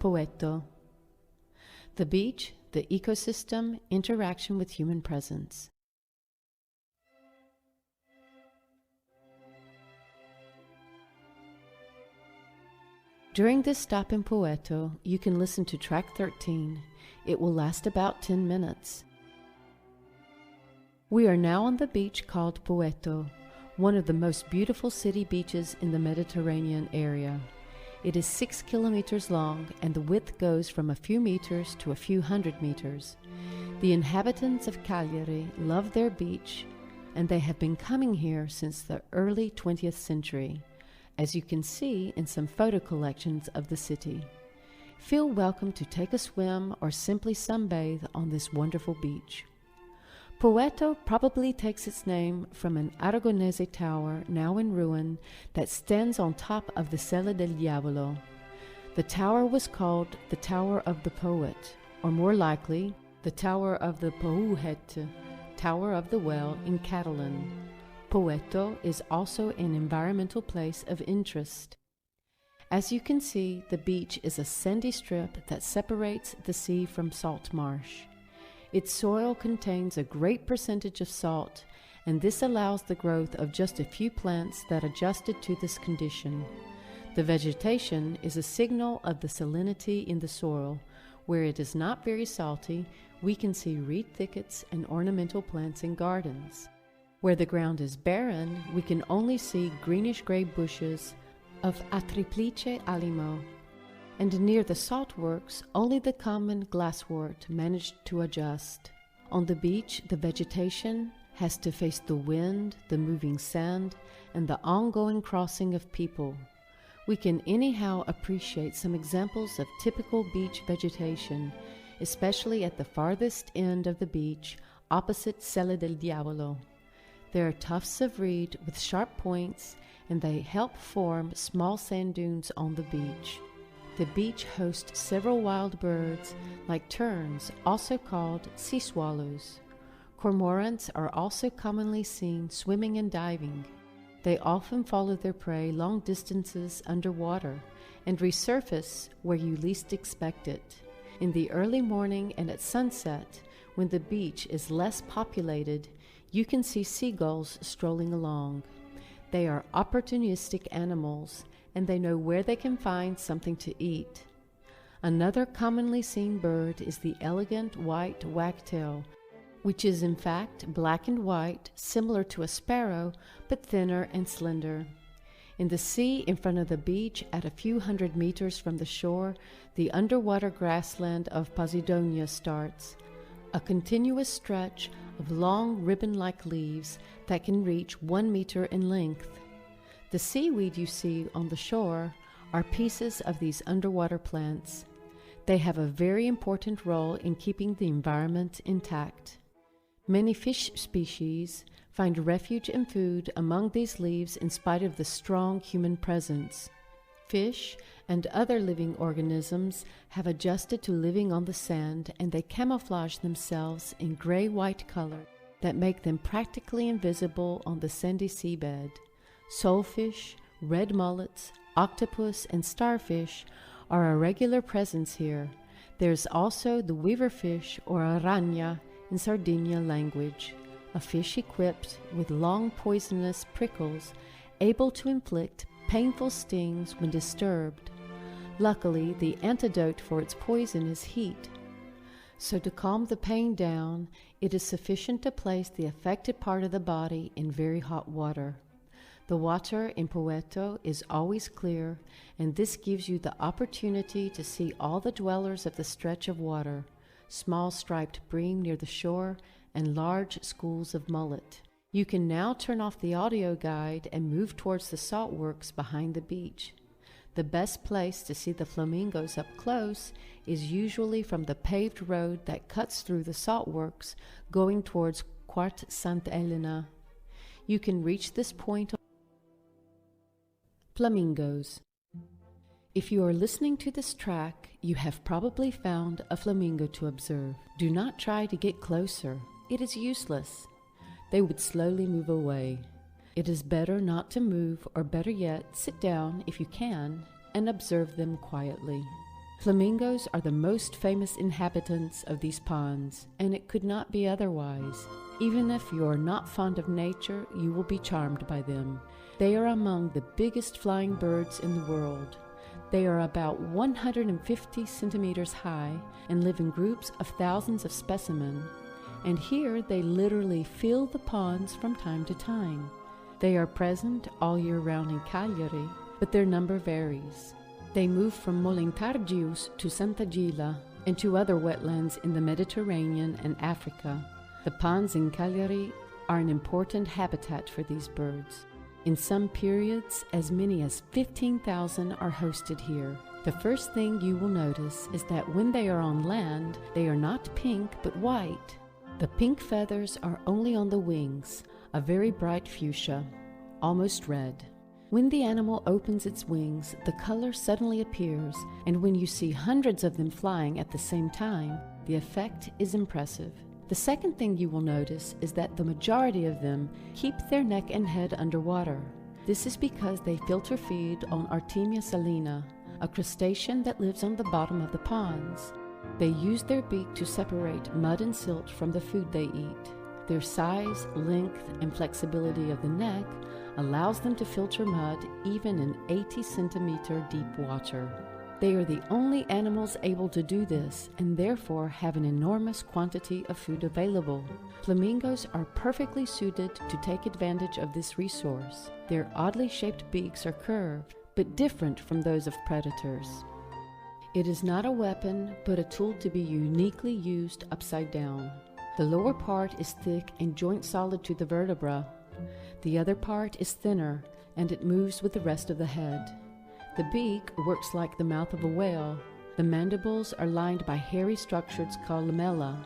Poetto. The beach, the ecosystem, interaction with human presence. During this stop in Poetto, you can listen to track 13. It will last about 10 minutes. We are now on the beach called Poetto, one of the most beautiful city beaches in the Mediterranean area. It is 6 kilometers long, and the width goes from a few meters to a few hundred meters. The inhabitants of Cagliari love their beach, and they have been coming here since the early 20th century, as you can see in some photo collections of the city. Feel welcome to take a swim or simply sunbathe on this wonderful beach. Poetto probably takes its name from an Aragonese tower, now in ruin, that stands on top of the Sella del Diavolo. The tower was called the Tower of the Poet, or more likely, the Tower of the Poetto, Tower of the Well in Catalan. Poetto is also an environmental place of interest. As you can see, the beach is a sandy strip that separates the sea from salt marsh. Its soil contains a great percentage of salt, and this allows the growth of just a few plants that adjusted to this condition. The vegetation is a signal of the salinity in the soil. Where it is not very salty, we can see reed thickets and ornamental plants in gardens. Where the ground is barren, we can only see greenish-gray bushes of A triplice alimo. And near the salt works, only the common glasswort managed to adjust. On the beach, the vegetation has to face the wind, the moving sand, and the ongoing crossing of people. We can anyhow appreciate some examples of typical beach vegetation, especially at the farthest end of the beach, opposite Sella del Diavolo. There are tufts of reed with sharp points, and they help form small sand dunes on the beach. The beach hosts several wild birds, like terns, also called sea swallows. Cormorants are also commonly seen swimming and diving. They often follow their prey long distances underwater and resurface where you least expect it. In the early morning and at sunset, when the beach is less populated, you can see seagulls strolling along. They are opportunistic animals, and they know where they can find something to eat. Another commonly seen bird is the elegant white wagtail, which is in fact black and white, similar to a sparrow, but thinner and slender. In the sea in front of the beach, at a few hundred meters from the shore, the underwater grassland of Posidonia starts, a continuous stretch of long ribbon-like leaves that can reach 1 meter in length. The seaweed you see on the shore are pieces of these underwater plants. They have a very important role in keeping the environment intact. Many fish species find refuge and food among these leaves in spite of the strong human presence. Fish and other living organisms have adjusted to living on the sand, and they camouflage themselves in gray-white color that make them practically invisible on the sandy seabed. Soulfish, red mullets, octopus, and starfish are a regular presence here. There's also the weaverfish, or aranya in Sardinia language, a fish equipped with long poisonous prickles, able to inflict painful stings when disturbed. Luckily, the antidote for its poison is heat. So to calm the pain down, it is sufficient to place the affected part of the body in very hot water. The water in Poetto is always clear, and this gives you the opportunity to see all the dwellers of the stretch of water, small striped bream near the shore, and large schools of mullet. You can now turn off the audio guide and move towards the salt works behind the beach. The best place to see the flamingos up close is usually from the paved road that cuts through the salt works going towards Quart Santa Elena. You can reach this point. Flamingos. If you are listening to this track, you have probably found a flamingo to observe. Do not try to get closer. It is useless. They would slowly move away. It is better not to move, or better yet, sit down if you can and observe them quietly. Flamingos are the most famous inhabitants of these ponds, and it could not be otherwise. Even if you are not fond of nature, you will be charmed by them. They are among the biggest flying birds in the world. They are about 150 centimeters high and live in groups of thousands of specimens. And here they literally fill the ponds from time to time. They are present all year round in Cagliari, but their number varies. They move from Molentargius to Sant'Agila and to other wetlands in the Mediterranean and Africa. The ponds in Cagliari are an important habitat for these birds. In some periods, as many as 15,000 are hosted here. The first thing you will notice is that when they are on land, they are not pink but white. The pink feathers are only on the wings, a very bright fuchsia, almost red. When the animal opens its wings, the color suddenly appears, and when you see hundreds of them flying at the same time, the effect is impressive. The second thing you will notice is that the majority of them keep their neck and head underwater. This is because they filter feed on Artemia salina, a crustacean that lives on the bottom of the ponds. They use their beak to separate mud and silt from the food they eat. Their size, length, and flexibility of the neck allows them to filter mud even in 80-centimeter deep water. They are the only animals able to do this and therefore have an enormous quantity of food available. Flamingos are perfectly suited to take advantage of this resource. Their oddly shaped beaks are curved, but different from those of predators. It is not a weapon, but a tool to be uniquely used upside down. The lower part is thick and joint solid to the vertebra. The other part is thinner, and it moves with the rest of the head. The beak works like the mouth of a whale. The mandibles are lined by hairy structures called lamella,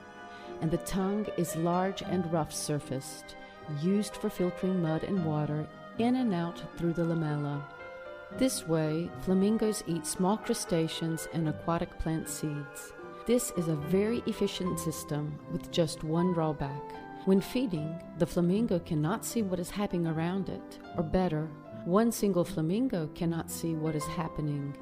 and the tongue is large and rough-surfaced, used for filtering mud and water in and out through the lamella. This way, flamingos eat small crustaceans and aquatic plant seeds. This is a very efficient system with just one drawback. When feeding, the flamingo cannot see what is happening around it, or better, one single flamingo cannot see what is happening.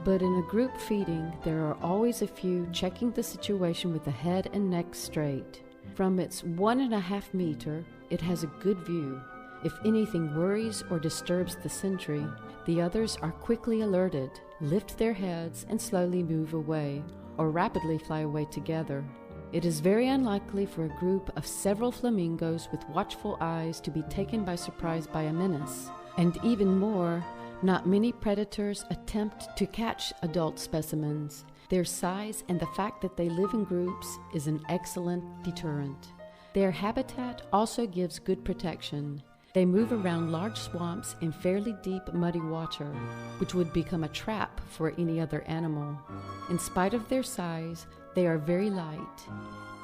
But in a group feeding, there are always a few checking the situation with the head and neck straight. From its 1.5 meter, it has a good view. If anything worries or disturbs the sentry, the others are quickly alerted, lift their heads and slowly move away, or rapidly fly away together. It is very unlikely for a group of several flamingos with watchful eyes to be taken by surprise by a menace. And even more, not many predators attempt to catch adult specimens. Their size and the fact that they live in groups is an excellent deterrent. Their habitat also gives good protection. They move around large swamps in fairly deep, muddy water, which would become a trap for any other animal. In spite of their size, they are very light.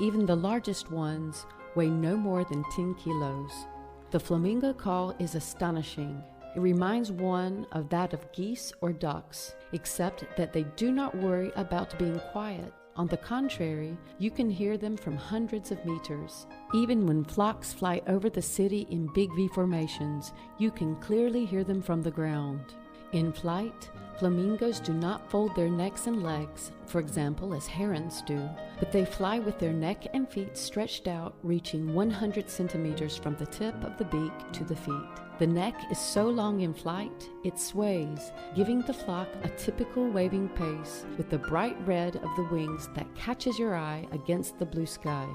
Even the largest ones weigh no more than 10 kilos. The flamingo call is astonishing. It reminds one of that of geese or ducks, except that they do not worry about being quiet. On the contrary, you can hear them from hundreds of meters. Even when flocks fly over the city in big V formations, you can clearly hear them from the ground. In flight, flamingos do not fold their necks and legs, for example, as herons do, but they fly with their neck and feet stretched out, reaching 100 centimeters from the tip of the beak to the feet. The neck is so long in flight, it sways, giving the flock a typical waving pace with the bright red of the wings that catches your eye against the blue sky.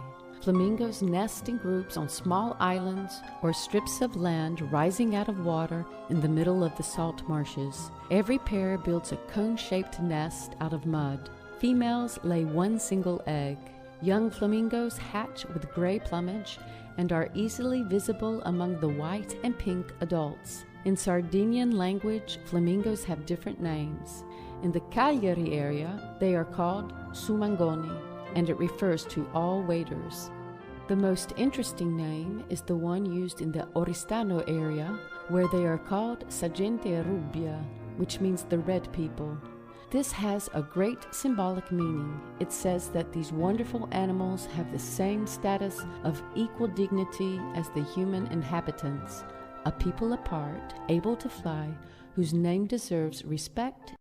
Flamingos nest in groups on small islands or strips of land rising out of water in the middle of the salt marshes. Every pair builds a cone-shaped nest out of mud. Females lay one single egg. Young flamingos hatch with gray plumage and are easily visible among the white and pink adults. In Sardinian language, flamingos have different names. In the Cagliari area, they are called sumangoni, and it refers to all waders. The most interesting name is the one used in the Oristano area, where they are called Sagente Rubbia, which means the red people. This has a great symbolic meaning. It says that these wonderful animals have the same status of equal dignity as the human inhabitants, a people apart, able to fly, whose name deserves respect